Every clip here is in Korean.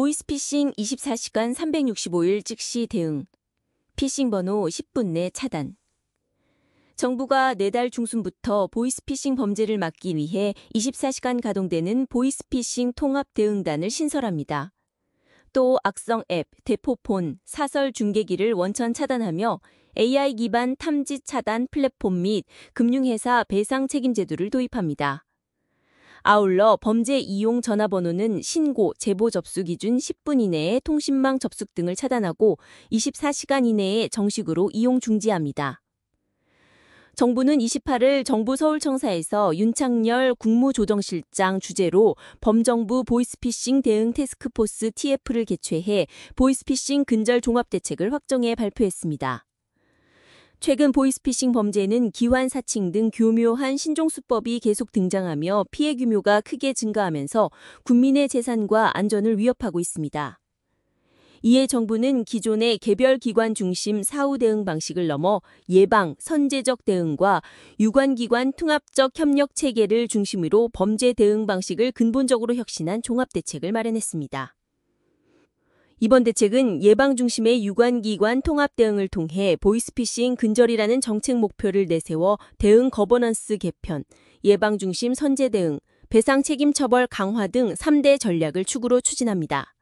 보이스피싱 24시간 365일 즉시 대응. 피싱 번호 10분 내 차단. 정부가 내달 중순부터 보이스피싱 범죄를 막기 위해 24시간 가동되는 보이스피싱 통합대응단을 신설합니다. 또 악성 앱, 대포폰, 사설 중계기를 원천 차단하며 AI 기반 탐지 차단 플랫폼 및 금융회사 배상 책임 제도를 도입합니다. 아울러 범죄 이용 전화번호는 신고, 제보 접수 기준 10분 이내에 통신망 접속 등을 차단하고 24시간 이내에 정식으로 이용 중지합니다. 정부는 28일 정부 서울청사에서 윤창열 국무조정실장 주재로 범정부 보이스피싱 대응 태스크포스 TF를 개최해 보이스피싱 근절 종합대책을 확정해 발표했습니다. 최근 보이스피싱 범죄는 기환 사칭 등 교묘한 신종수법이 계속 등장하며 피해 규모가 크게 증가하면서 국민의 재산과 안전을 위협하고 있습니다. 이에 정부는 기존의 개별 기관 중심 사후 대응 방식을 넘어 예방, 선제적 대응과 유관기관 통합적 협력 체계를 중심으로 범죄 대응 방식을 근본적으로 혁신한 종합대책을 마련했습니다. 이번 대책은 예방 중심의 유관기관 통합 대응을 통해 보이스피싱 근절이라는 정책 목표를 내세워 대응 거버넌스 개편, 예방 중심 선제 대응, 배상 책임 처벌 강화 등 3대 전략을 축으로 추진합니다.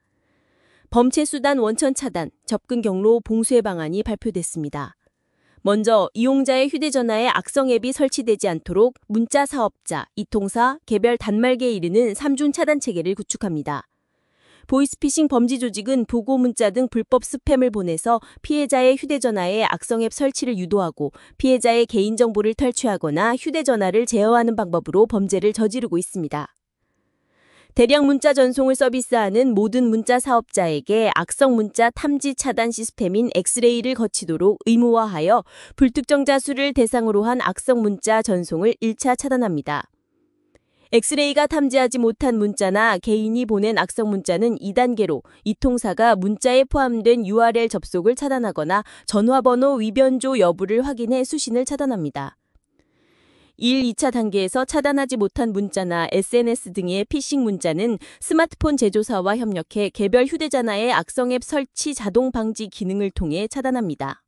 범죄 수단 원천 차단, 접근 경로 봉쇄 방안이 발표됐습니다. 먼저 이용자의 휴대전화에 악성 앱이 설치되지 않도록 문자 사업자, 이통사, 개별 단말기에 이르는 3중 차단 체계를 구축합니다. 보이스피싱 범죄 조직은 보고 문자 등 불법 스팸을 보내서 피해자의 휴대전화에 악성 앱 설치를 유도하고 피해자의 개인정보를 탈취하거나 휴대전화를 제어하는 방법으로 범죄를 저지르고 있습니다. 대량 문자 전송을 서비스하는 모든 문자 사업자에게 악성 문자 탐지 차단 시스템인 엑스레이를 거치도록 의무화하여 불특정자 수를 대상으로 한 악성 문자 전송을 1차 차단합니다. 엑스레이가 탐지하지 못한 문자나 개인이 보낸 악성 문자는 2단계로 이통사가 문자에 포함된 URL 접속을 차단하거나 전화번호 위변조 여부를 확인해 수신을 차단합니다. 1, 2차 단계에서 차단하지 못한 문자나 SNS 등의 피싱 문자는 스마트폰 제조사와 협력해 개별 휴대전화의 악성 앱 설치 자동 방지 기능을 통해 차단합니다.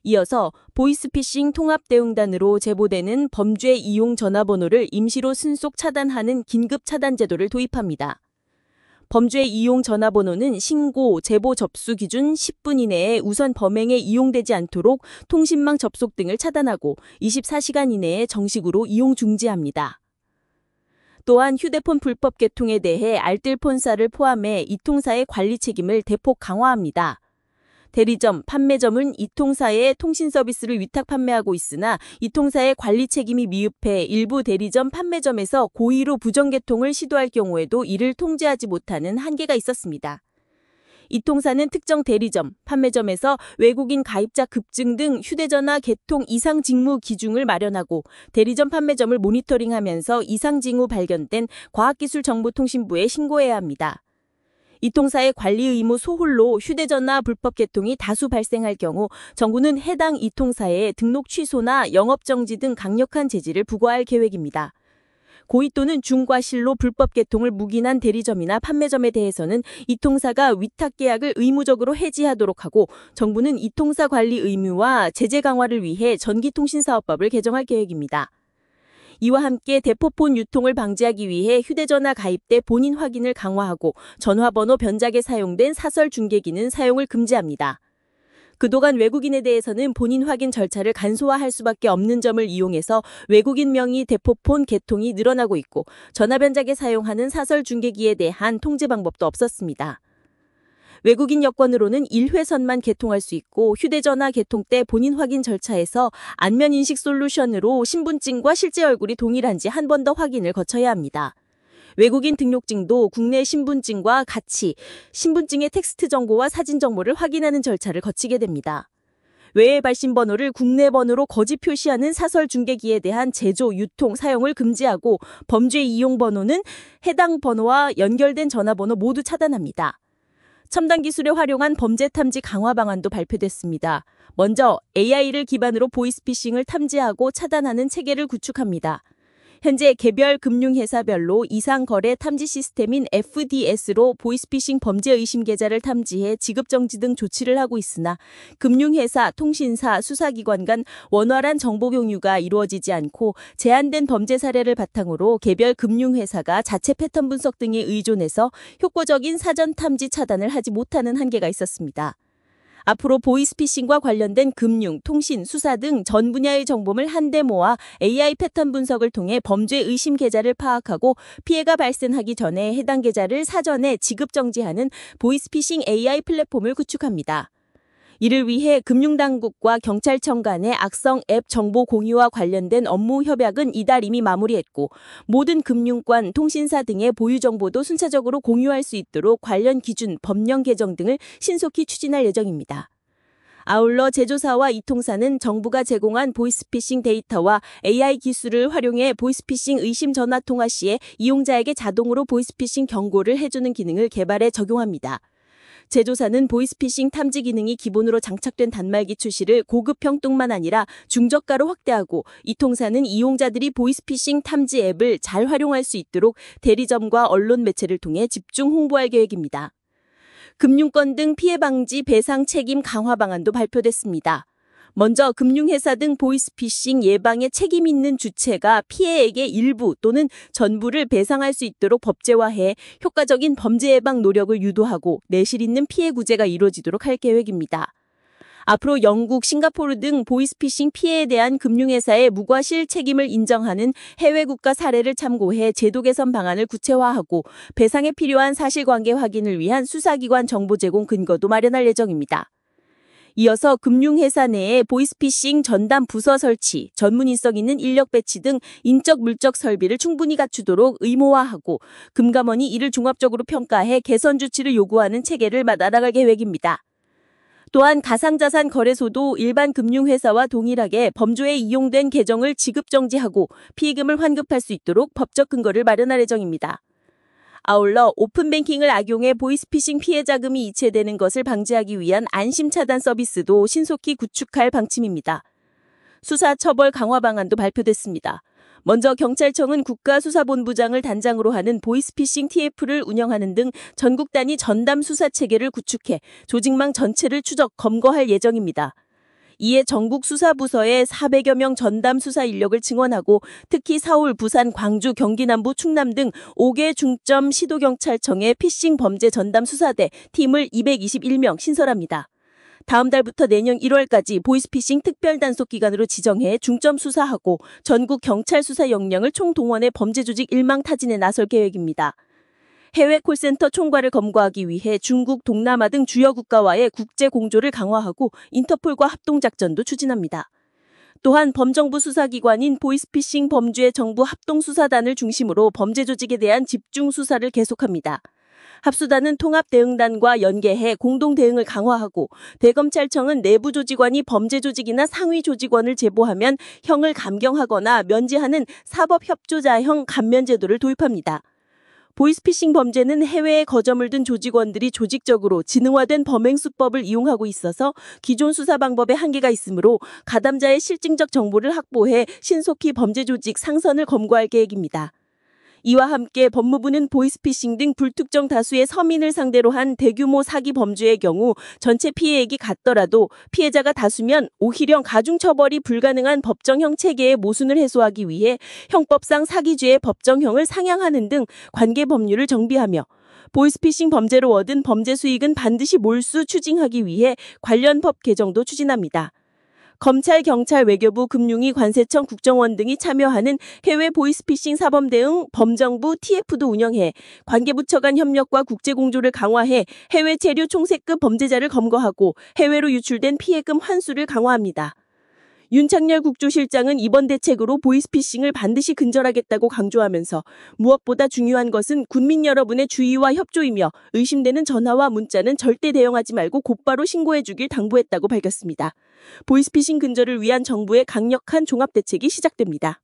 이어서 보이스피싱 통합대응단으로 제보되는 범죄 이용 전화번호를 임시로 순속 차단하는 긴급 차단 제도를 도입합니다. 범죄 이용 전화번호는 신고, 제보 접수 기준 10분 이내에 우선 범행에 이용되지 않도록 통신망 접속 등을 차단하고 24시간 이내에 정식으로 이용 중지합니다. 또한 휴대폰 불법 개통에 대해 알뜰폰사를 포함해 이통사의 관리 책임을 대폭 강화합니다. 대리점, 판매점은 이통사에 통신 서비스를 위탁 판매하고 있으나 이통사의 관리 책임이 미흡해 일부 대리점, 판매점에서 고의로 부정 개통을 시도할 경우에도 이를 통제하지 못하는 한계가 있었습니다. 이통사는 특정 대리점, 판매점에서 외국인 가입자 급증 등 휴대전화 개통 이상 징후 기준을 마련하고 대리점, 판매점을 모니터링하면서 이상 징후 발견된 과학기술정보통신부에 신고해야 합니다. 이통사의 관리 의무 소홀로 휴대전화 불법 개통이 다수 발생할 경우 정부는 해당 이통사에 등록 취소나 영업정지 등 강력한 제지를 부과할 계획입니다. 고의 또는 중과실로 불법 개통을 묵인한 대리점이나 판매점에 대해서는 이통사가 위탁 계약을 의무적으로 해지하도록 하고 정부는 이통사 관리 의무와 제재 강화를 위해 전기통신사업법을 개정할 계획입니다. 이와 함께 대포폰 유통을 방지하기 위해 휴대전화 가입 때 본인 확인을 강화하고 전화번호 변작에 사용된 사설 중계기는 사용을 금지합니다. 그동안 외국인에 대해서는 본인 확인 절차를 간소화할 수밖에 없는 점을 이용해서 외국인 명의 대포폰 개통이 늘어나고 있고 전화 변작에 사용하는 사설 중계기에 대한 통제 방법도 없었습니다. 외국인 여권으로는 1회선만 개통할 수 있고 휴대전화 개통 때 본인 확인 절차에서 안면인식 솔루션으로 신분증과 실제 얼굴이 동일한지 한 번 더 확인을 거쳐야 합니다. 외국인 등록증도 국내 신분증과 같이 신분증의 텍스트 정보와 사진 정보를 확인하는 절차를 거치게 됩니다. 외외 발신 번호를 국내 번호로 거짓 표시하는 사설 중계기에 대한 제조, 유통, 사용을 금지하고 범죄 이용 번호는 해당 번호와 연결된 전화번호 모두 차단합니다. 첨단 기술을 활용한 범죄 탐지 강화 방안도 발표됐습니다. 먼저 AI를 기반으로 보이스피싱을 탐지하고 차단하는 체계를 구축합니다. 현재 개별 금융회사별로 이상거래 탐지 시스템인 FDS로 보이스피싱 범죄 의심 계좌를 탐지해 지급정지 등 조치를 하고 있으나 금융회사, 통신사, 수사기관 간 원활한 정보 공유가 이루어지지 않고 제한된 범죄 사례를 바탕으로 개별 금융회사가 자체 패턴 분석 등에 의존해서 효과적인 사전 탐지 차단을 하지 못하는 한계가 있었습니다. 앞으로 보이스피싱과 관련된 금융, 통신, 수사 등 전 분야의 정보를 한데 모아 AI 패턴 분석을 통해 범죄 의심 계좌를 파악하고 피해가 발생하기 전에 해당 계좌를 사전에 지급 정지하는 보이스피싱 AI 플랫폼을 구축합니다. 이를 위해 금융당국과 경찰청 간의 악성 앱 정보 공유와 관련된 업무 협약은 이달 이미 마무리했고 모든 금융권, 통신사 등의 보유 정보도 순차적으로 공유할 수 있도록 관련 기준, 법령 개정 등을 신속히 추진할 예정입니다. 아울러 제조사와 이통사는 정부가 제공한 보이스피싱 데이터와 AI 기술을 활용해 보이스피싱 의심 전화 통화 시에 이용자에게 자동으로 보이스피싱 경고를 해주는 기능을 개발해 적용합니다. 제조사는 보이스피싱 탐지 기능이 기본으로 장착된 단말기 출시를 고급형뿐만 아니라 중저가로 확대하고 이통사는 이용자들이 보이스피싱 탐지 앱을 잘 활용할 수 있도록 대리점과 언론 매체를 통해 집중 홍보할 계획입니다. 금융권 등 피해 방지 배상 책임 강화 방안도 발표됐습니다. 먼저 금융회사 등 보이스피싱 예방에 책임 있는 주체가 피해액의 일부 또는 전부를 배상할 수 있도록 법제화해 효과적인 범죄 예방 노력을 유도하고 내실 있는 피해 구제가 이루어지도록 할 계획입니다. 앞으로 영국, 싱가포르 등 보이스피싱 피해에 대한 금융회사의 무과실 책임을 인정하는 해외 국가 사례를 참고해 제도 개선 방안을 구체화하고 배상에 필요한 사실관계 확인을 위한 수사기관 정보 제공 근거도 마련할 예정입니다. 이어서 금융회사 내에 보이스피싱 전담 부서 설치, 전문 인성 있는 인력 배치 등 인적 물적 설비를 충분히 갖추도록 의무화하고 금감원이 이를 종합적으로 평가해 개선 조치를 요구하는 체계를 마련할 계획입니다. 또한 가상자산 거래소도 일반 금융회사와 동일하게 범죄에 이용된 계정을 지급정지하고 피해금을 환급할 수 있도록 법적 근거를 마련할 예정입니다. 아울러 오픈뱅킹을 악용해 보이스피싱 피해 자금이 이체되는 것을 방지하기 위한 안심 차단 서비스도 신속히 구축할 방침입니다. 수사 처벌 강화 방안도 발표됐습니다. 먼저 경찰청은 국가수사본부장을 단장으로 하는 보이스피싱 TF를 운영하는 등 전국 단위 전담 수사 체계를 구축해 조직망 전체를 추적, 검거할 예정입니다. 이에 전국 수사부서에 400여 명 전담 수사 인력을 증원하고 특히 서울, 부산, 광주, 경기 남부, 충남 등 5개 중점 시도경찰청의 피싱 범죄 전담 수사대 팀을 221명 신설합니다. 다음 달부터 내년 1월까지 보이스피싱 특별단속 기관으로 지정해 중점 수사하고 전국 경찰 수사 역량을 총동원해 범죄 조직 일망타진에 나설 계획입니다. 해외 콜센터 총괄을 검거하기 위해 중국, 동남아 등 주요 국가와의 국제 공조를 강화하고 인터폴과 합동작전도 추진합니다. 또한 범정부 수사기관인 보이스피싱 범죄 정부 합동수사단을 중심으로 범죄 조직에 대한 집중 수사를 계속합니다. 합수단은 통합대응단과 연계해 공동대응을 강화하고 대검찰청은 내부 조직원이 범죄 조직이나 상위 조직원을 제보하면 형을 감경하거나 면제하는 사법협조자형 감면제도를 도입합니다. 보이스피싱 범죄는 해외에 거점을 둔 조직원들이 조직적으로 지능화된 범행수법을 이용하고 있어서 기존 수사 방법에 한계가 있으므로 가담자의 실증적 정보를 확보해 신속히 범죄 조직 상선을 검거할 계획입니다. 이와 함께 법무부는 보이스피싱 등 불특정 다수의 서민을 상대로 한 대규모 사기 범죄의 경우 전체 피해액이 같더라도 피해자가 다수면 오히려 가중처벌이 불가능한 법정형 체계의 모순을 해소하기 위해 형법상 사기죄의 법정형을 상향하는 등 관계 법률을 정비하며 보이스피싱 범죄로 얻은 범죄 수익은 반드시 몰수 추징하기 위해 관련 법 개정도 추진합니다. 검찰, 경찰, 외교부, 금융위, 관세청, 국정원 등이 참여하는 해외 보이스피싱 사범 대응 범정부 TF도 운영해 관계부처 간 협력과 국제공조를 강화해 해외 체류 총세급 범죄자를 검거하고 해외로 유출된 피해금 환수를 강화합니다. 윤창렬 국조실장은 이번 대책으로 보이스피싱을 반드시 근절하겠다고 강조하면서 무엇보다 중요한 것은 국민 여러분의 주의와 협조이며 의심되는 전화와 문자는 절대 대응하지 말고 곧바로 신고해 주길 당부했다고 밝혔습니다. 보이스피싱 근절을 위한 정부의 강력한 종합대책이 시작됩니다.